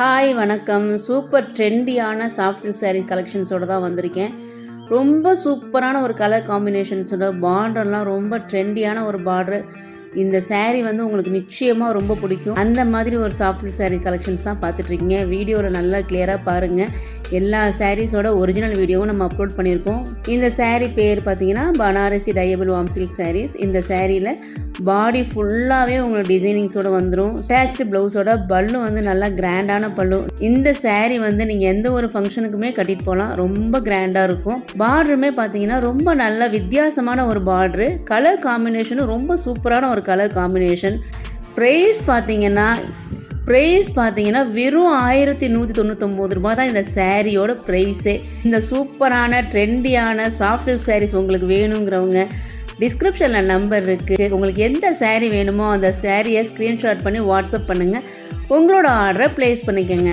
Hi வணக்கம். Super ட்ரெண்டியான soft silk sari கலெக்ஷன்ஸோடு தான் வந்திருக்கேன். ரொம்ப சூப்பரான ஒரு கலர் காம்பினேஷன்ஸோட பார்டர்லாம் ரொம்ப ட்ரெண்டியான ஒரு பார்டர். இந்த சாரீ வந்து உங்களுக்கு நிச்சயமாக ரொம்ப பிடிக்கும். அந்த மாதிரி ஒரு சாஃப்ட் சில்க் சாரீ கலெக்ஷன்ஸ் தான் பார்த்துட்ருக்கீங்க. வீடியோவில் நல்லா கிளியராக பாருங்கள். எல்லா சாரீஸோட ஒரிஜினல் வீடியோவும் நம்ம அப்லோட் பண்ணியிருக்கோம். இந்த சாரீ பேர் பார்த்தீங்கன்னா பனாரசி டையபிள் வார்ம் சில்க் சாரீஸ். இந்த சாரியில் பாடி ஃபுல்லாகவே உங்களுக்கு டிசைனிங்ஸோடு வந்துடும். அட்டாச்டு ப்ளவுஸோட பல்லு வந்து நல்லா கிராண்டான பல்லு. இந்த சாரீ வந்து நீங்கள் எந்த ஒரு ஃபங்க்ஷனுக்குமே கட்டிட்டு போகலாம். ரொம்ப கிராண்டாக இருக்கும். பார்டருமே பார்த்தீங்கன்னா ரொம்ப நல்ல வித்தியாசமான ஒரு பார்டரு. கலர் காம்பினேஷனும் ரொம்ப சூப்பரான ஒரு கலர் காம்பினேஷன். ப்ரைஸ் பார்த்தீங்கன்னா வெறும் 1199 ரூபா தான் இந்த சாரியோட ப்ரைஸே. இந்த சூப்பரான ட்ரெண்டியான சாஃப்ட் சில்க் சாரீஸ் உங்களுக்கு வேணுங்கிறவங்க டிஸ்கிரிப்ஷனில் நம்பர் இருக்குது. உங்களுக்கு எந்த சாரீ வேணுமோ அந்த சாரியை ஸ்க்ரீன்ஷாட் பண்ணி வாட்ஸ்அப் பண்ணுங்கள். உங்களோட ஆர்டரை ப்ளேஸ் பண்ணிக்கோங்க.